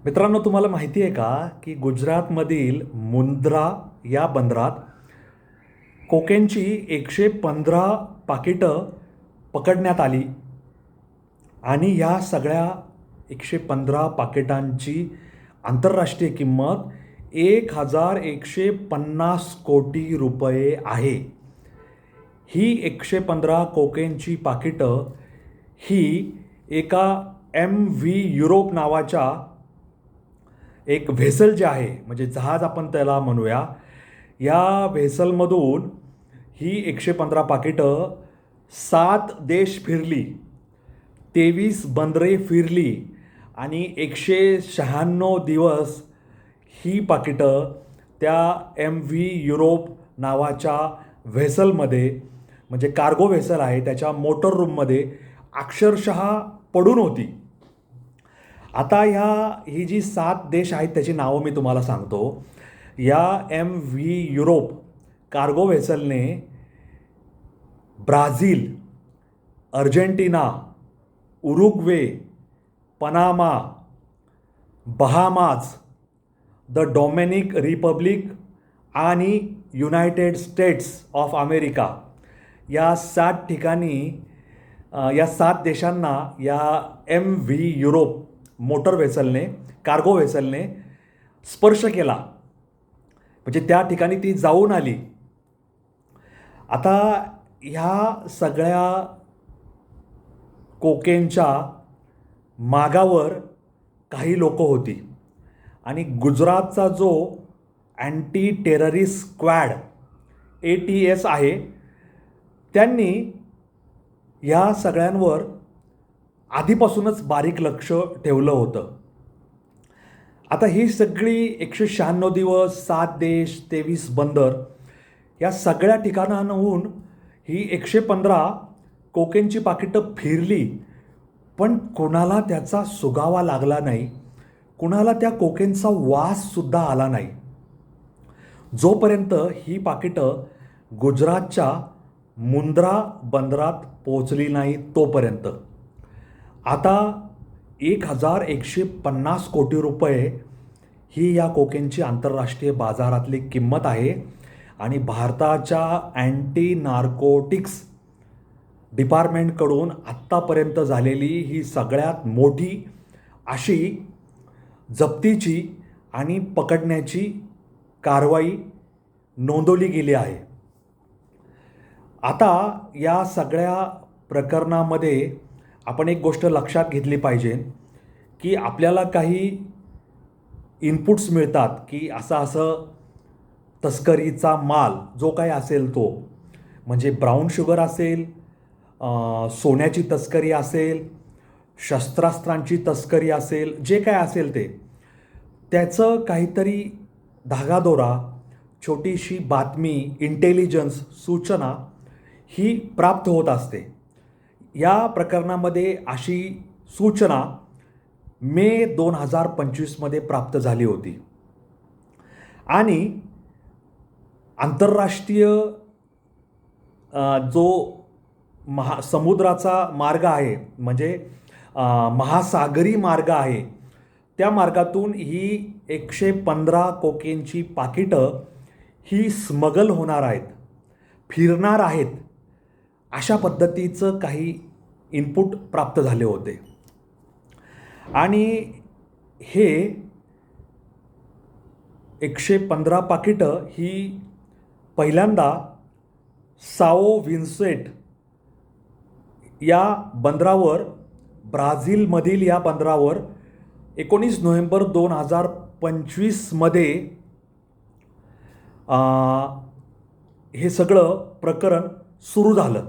मित्रांनो, तुम्हाला माहिती आहे का की गुजरातमधील मुंद्रा या बंदरात कोकेनची 115 पाकिटं पकडण्यात आली आणि या सगळ्या 115 पाकिटांची आंतरराष्ट्रीय किंमत 1,150 कोटी रुपये आहे. ही 115 कोकेनची पाकिटं ही एका MV युरोप नावाच्या एक व्हेसल जे आहे, म्हणजे जहाज आपण त्याला म्हणूया, या व्हेसलमधून ही 115 पाकिटं 7 देश फिरली, 23 बंदरे फिरली आणि 196 दिवस ही पाकिटं त्या MV युरोप नावाच्या व्हेसलमध्ये, म्हणजे कार्गो व्हेसल आहे, त्याच्या मोटर रूममध्ये अक्षरशः पडून होती. आता ही जी 7 देश आहेत त्याची नावं मी तुम्हाला सांगतो. या MV युरोप कार्गो व्हेसलने Brazil, Argentina, Uruguay, Panama, Bahamas, the Dominic Republic आणि युनायटेड स्टेट्स ऑफ अमेरिका या 7 ठिकाणी या 7 देशांना या MV युरोप मोटर व्हेसलने, कार्गो व्हेसलने स्पर्श केला, म्हणजे त्या ठिकाणी ती जाऊन आली. आता ह्या सगळ्या कोकेनच्या मागावर काही लोक होती आणि गुजरातचा जो अँटी टेररिस्ट स्क्वॅड ATS आहे, त्यांनी या सगळ्यांवर आधीपासूनच बारीक लक्ष ठेवलं होतं. आता ही सगळी 196 दिवस, 7 देश, 23 बंदर या सगळ्या ठिकाणांहून ही 115 कोकेनची पाकिटं फिरली, पण कोणाला त्याचा सुगावा लागला नाही, कुणाला त्या कोकेनचा वाससुद्धा आला नाही, जोपर्यंत ही पाकिटं गुजरातच्या मुंद्रा बंदरात पोचली नाही तोपर्यंत. आता 1,150 कोटी रुपये ही या कोकेनची आंतरराष्ट्रीय बाजारातली किंमत आहे आणि भारताच्या अँटी नार्कोटिक्स डिपार्टमेंटकडून आत्तापर्यंत झालेली ही सगळ्यात मोठी अशी जप्तीची आणि पकडण्याची कारवाई नोंदवली गेली आहे. आता या सगळ्या प्रकरणामध्ये आपण एक गोष्ट लक्षात घेतली पाहिजे की आपल्याला काही इनपुट्स मिळतात की असं तस्करीचा माल जो काही असेल तो, म्हणजे ब्राऊन शुगर असेल, सोन्याची तस्करी असेल, शस्त्रास्त्रांची तस्करी असेल, जे काय असेल त्याचं काहीतरी धागादोरा, छोटीशी बातमी, इंटेलिजन्स, सूचना ही प्राप्त होत असते. या प्रकरणामध्ये अशी सूचना मे 2025 प्राप्त झाली होती आणि आंतरराष्ट्रीय जो समुद्राचा मार्ग आहे, म्हणजे महासागरी मार्ग आहे, त्या मार्गातून ही 115 कोकेनची पाकिटं ही स्मगल होणार आहेत, फिरणार आहेत, अशा पद्धतीचं काही इनपुट प्राप्त झाले होते. आणि हे 115 पाकिटं ही पहिल्यांदा साओ विन्सेंट या बंदरावर, ब्राझीलमधील या बंदरावर 19 नोव्हेंबर 2025 हे सगळं प्रकरण सुरू झालं.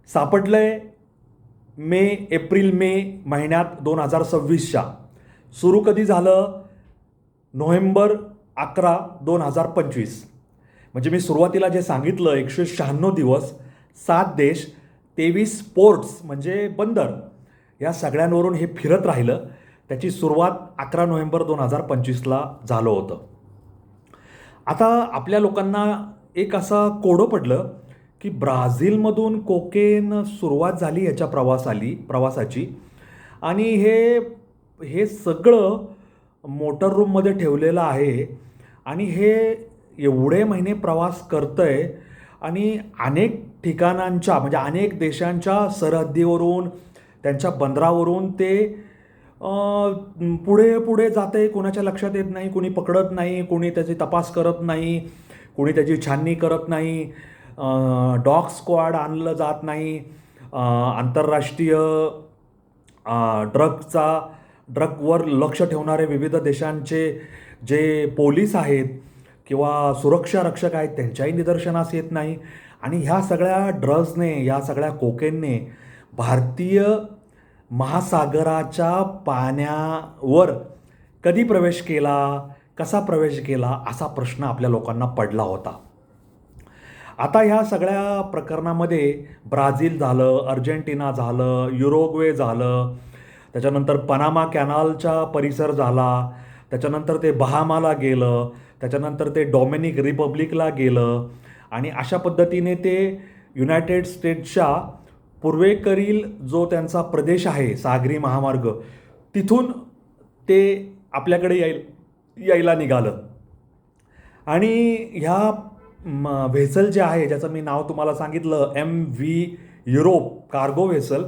सापडलंय एप्रिल मे महिन्यात 2026. सुरू कधी झालं? नोव्हेंबर 11, 2025. म्हणजे मी सुरुवातीला जे सांगितलं 196 दिवस, 7 देश, 23 पोर्ट्स म्हणजे बंदर, या सगळ्यांवरून हे फिरत राहिलं. त्याची सुरुवात 11 नोव्हेंबर 2025 झालं होतं. आता आपल्या लोकांना एक असा कोडं पडलं की ब्राझीलमधून कोकेन सुरुवात झाली याच्या प्रवासाची आणि हे सगळं मोटर रूममध्ये ठेवलेलं आहे आणि हे एवढे महिने प्रवास करतं आहे आणि अनेक ठिकाणांच्या म्हणजे अनेक देशांच्या सरहद्दीवरून त्यांच्या बंदरावरून ते पुढे पुढे जाते, कोणाच्या लक्षात येत नाही, कोणी पकडत नाही, कोणी त्याची तपास करत नाही, कोणी त्याची छाननी करत नाही, डॉग स्क्वॉड आणलं जात नाही, आंतरराष्ट्रीय ड्रगचा ड्रगवर लक्ष ठेवणारे विविध देशांचे जे पोलीस आहेत किंवा सुरक्षा रक्षक आहेत त्यांच्याही निदर्शनास येत नाही. आणि ह्या सगळ्या ड्रग्जने, या सगळ्या कोकेनने भारतीय महासागराच्या पाण्यावर कधी प्रवेश केला, कसा प्रवेश केला, असा प्रश्न आपल्या लोकांना पडला होता. आता ह्या सगळ्या प्रकरणामध्ये ब्राझील झालं, अर्जेंटिना झालं, युरोग्वे झालं, त्याच्यानंतर पनामा कॅनालचा परिसर झाला, त्याच्यानंतर ते बहामाला गेलं, त्याच्यानंतर ते डॉमिनिक रिपब्लिकला गेलं आणि अशा पद्धतीने ते युनायटेड स्टेट्सच्या पूर्वेकडील जो त्यांचा प्रदेश आहे सागरी महामार्ग, तिथून ते आपल्याकडे यायला निघालं. आणि ह्या व्हेसल जे आहे, ज्याचं मी नाव तुम्हाला सांगितलं MV युरोप कार्गो व्हेसल,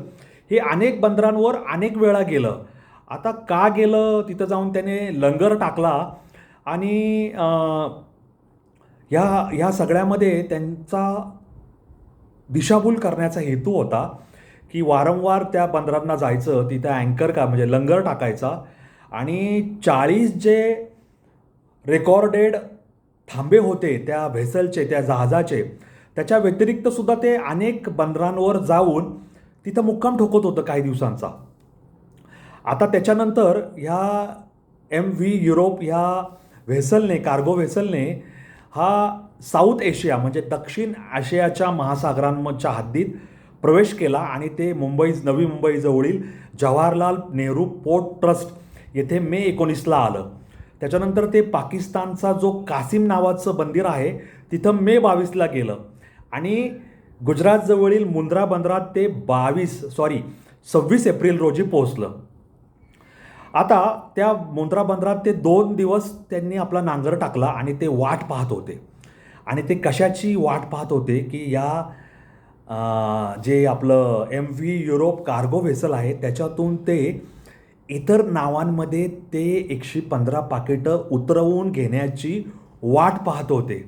हे अनेक बंदरांवर अनेक वेळा गेलं. आता का गेलं, तिथं जाऊन त्याने लंगर टाकला आणि ह्या सगळ्यामध्ये त्यांचा दिशाभूल करण्याचा हेतू होता की वारंवार त्या बंदरांना जायचं, तिथं अँकर का म्हणजे लंगर टाकायचा आणि 40 जे रेकॉर्डेड थांबे होते त्या व्हेसलचे, त्या जहाजाचे, त्याच्या व्यतिरिक्त सुद्धा ते अनेक बंदरांवर जाऊन तिथं मुक्काम ठोकत होतं काही दिवसांचा. आता त्याच्यानंतर ह्या MV युरोप ह्या व्हेसलने, कार्गो व्हेसलने हा साऊथ एशिया म्हणजे दक्षिण आशियाच्या महासागरांच्या हद्दीत प्रवेश केला आणि ते नवी मुंबईजवळील जवाहरलाल नेहरू पोर्ट ट्रस्ट येथे मे 19ला आलं. त्याच्यानंतर ते पाकिस्तानचा जो कासिम नावाचं बंदर आहे तिथं मे 22ला गेलं आणि गुजरातजवळील मुंद्रा बंदरात ते 26 एप्रिल रोजी पोहोचलं. आता त्या मुंद्रा बंदरात ते 2 दिवस त्यांनी आपला नांगर टाकला आणि ते वाट पाहत होते. आणि ते कशाची वाट पाहत होते की या जे आपलं MV युरोप कार्गो व्हेसल आहे त्याच्यातून ते इतर नावांमध्ये ते 115 पाकिटं उतरवून घेण्याची वाट पाहत होते.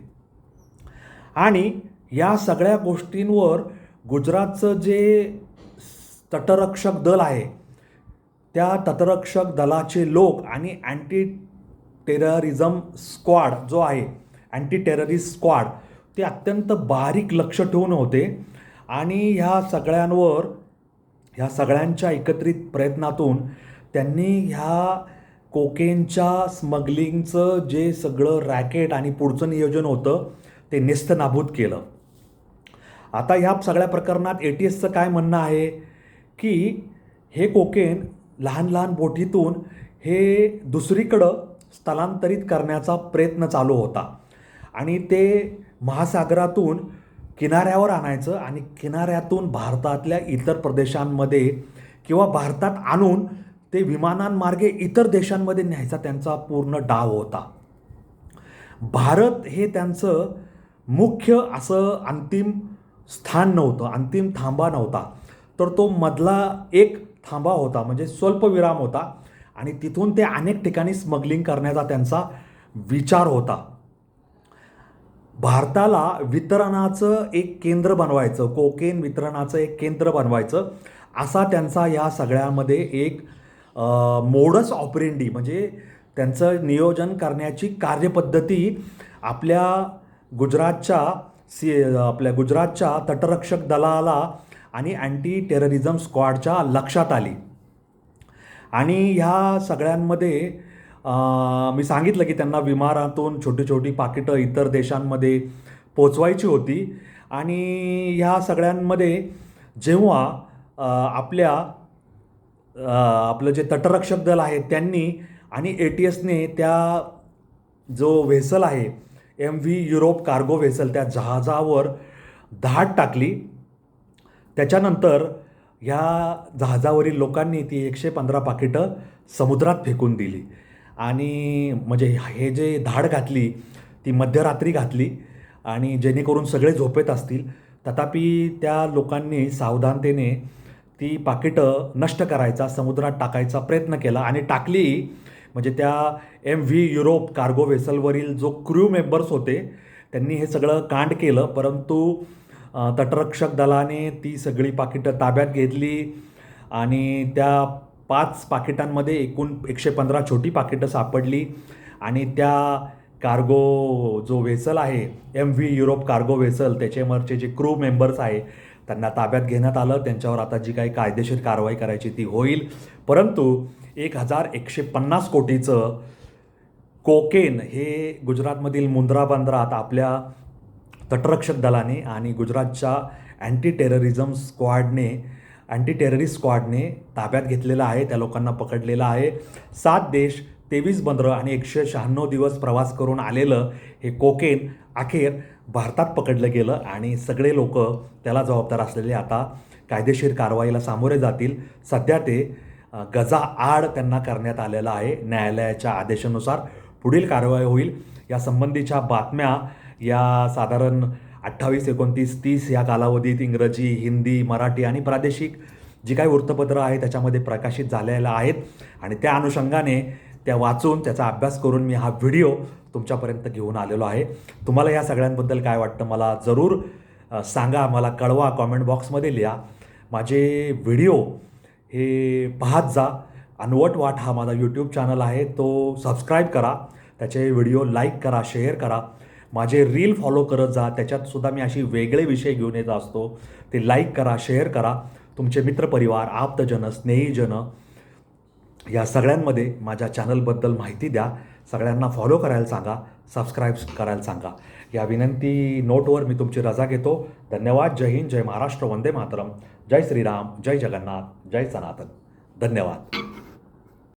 आणि या सगळ्या गोष्टींवर गुजरातचं जे तटरक्षक दल आहे, त्या तटरक्षक दलाचे लोक आणि अँटी टेररिझम स्क्वॉड जो आहे, अँटी टेररिस्ट स्क्वॉड, ते अत्यंत बारीक लक्ष ठेवून होते. आणि ह्या सगळ्यांच्या एकत्रित प्रयत्नातून त्यांनी ह्या कोकेनच्या स्मगलिंगचं जे सगळं रॅकेट आणि पुढचं नियोजन होतं ते नेस्तनाबूत केलं. आता ह्या सगळ्या प्रकरणात ATSचं काय म्हणणं आहे की हे कोकेन लहान लहान बोटीतून हे दुसरीकडं स्थलांतरित करण्याचा प्रयत्न चालू होता आणि ते महासागरातून किनाऱ्यावर आणायचं आणि किनाऱ्यातून भारतातल्या इतर प्रदेशांमध्ये किंवा भारतात आणून ते विमानांमार्गे इतर देशांमध्ये न्यायचा त्यांचा पूर्ण डाव होता. भारत हे त्यांचं मुख्य असं अंतिम स्थान नव्हतं, अंतिम थांबा नव्हता, तर तो मधला एक थांबा होता, म्हणजे स्वल्पविराम होता आणि तिथून ते अनेक ठिकाणी स्मगलिंग करण्याचा त्यांचा विचार होता. भारताला वितरणाचं एक केंद्र बनवायचं, कोकेन वितरणाचं एक केंद्र बनवायचं, असा त्यांचा या सगळ्यामध्ये एक मोडस ऑपरेंडी म्हणजे त्यांचं नियोजन करण्याची कार्यपद्धती आपल्या गुजरातच्या तटरक्षक दलाला आणि अँटी टेररिझम स्क्वॉडच्या लक्षात आली. आणि ह्या सगळ्यांमध्ये मी सांगितलं की त्यांना विमानातून छोटी छोटी पाकिटं इतर देशांमध्ये पोचवायची होती. आणि ह्या सगळ्यांमध्ये जेव्हा आपलं जे तटरक्षक दल आहे त्यांनी आणि ATSने त्या जो व्हेसल आहे MV युरोप कार्गो व्हेसल, त्या जहाजावर धाड टाकली. त्याच्यानंतर ह्या जहाजावरील लोकांनी ती 115 पाकिटं समुद्रात फेकून दिली. आणि म्हणजे हे जे धाड घातली ती मध्यरात्री घातली आणि जेणेकरून सगळे झोपेत असतील. तथापि त्या लोकांनी सावधानतेने ती पाकिटं नष्ट करायचा, समुद्रात टाकायचा प्रयत्न केला आणि टाकली. म्हणजे त्या MV युरोप कार्गो वेसलवरील जो क्रू मेंबर्स होते त्यांनी हे सगळं कांड केलं. परंतु तटरक्षक दलाने ती सगळी पाकिटं ताब्यात घेतली आणि त्या 5 पाकिटांमध्ये एकूण 115 छोटी पाकिटं सापडली आणि त्या कार्गो जो वेसल आहे MV युरोप कार्गो वेसल त्याच्यावरचे जे क्रू मेंबर्स आहे त्यांना ताब्यात घेण्यात आलं. त्यांच्यावर आता जी काही कायदेशीर कारवाई करायची ती होईल. परंतु 1150 कोटीचं कोकेन हे गुजरातमधील मुंद्रा बंदरात आपल्या तटरक्षक दलाने आणि गुजरातच्या अँटी टेररिस्ट स्क्वॉडने ताब्यात घेतलेलं आहे. त्या लोकांना पकडलेलं आहे. 7 देश, 23 बंदरं आणि 196 दिवस प्रवास करून आलेलं हे कोकेन अखेर भारतात पकडलं गेलं आणि सगळे लोक त्याला जबाबदार असलेले आता कायदेशीर कारवाईला सामोरे जातील. सध्या ते गजाआड त्यांना करण्यात आलेलं आहे. न्यायालयाच्या आदेशानुसार पुढील कारवाई होईल. या संबंधीच्या बातम्या या साधारण 28, 29, 30 या कालावधीत इंग्रजी, हिंदी, मराठी आणि प्रादेशिक जी काही वृत्तपत्रं आहेत त्याच्यामध्ये प्रकाशित झालेल्या आहेत आणि त्या अनुषंगाने त्या वाचून त्याचा अभ्यास करून मी हा व्हिडिओ तुमच्यापर्यंत घेऊन आलेलो आहे. तुम्हाला या सगळ्यांबद्दल काय वाटतं मला जरूर सांगा, मला कळवा, कॉमेंट बॉक्समध्ये लिहा. माझे व्हिडिओ हे पाहत जा. अनवट वाट हा माझा यूट्यूब चॅनल आहे, तो सबस्क्राईब करा. त्याचे व्हिडिओ लाईक करा, शेअर करा. माझे रील फॉलो करत जा. त्याच्यातसुद्धा मी अशी वेगळे विषय घेऊन येत असतो. ते लाईक करा, शेअर करा. तुमचे मित्रपरिवार, आप्तजन, स्नेहीजन या सगळ्यांमध्ये माझ्या चॅनलबद्दल माहिती द्या. सगळ्यांना फॉलो करायला सांगा, सबस्क्राईब करायला सांगा. या विनंती नोटवर मी तुमची रजा घेतो. धन्यवाद. जय हिंद, जय महाराष्ट्र, वंदे मातरम, जय श्रीराम, जय जगन्नाथ, जय सनातन. धन्यवाद.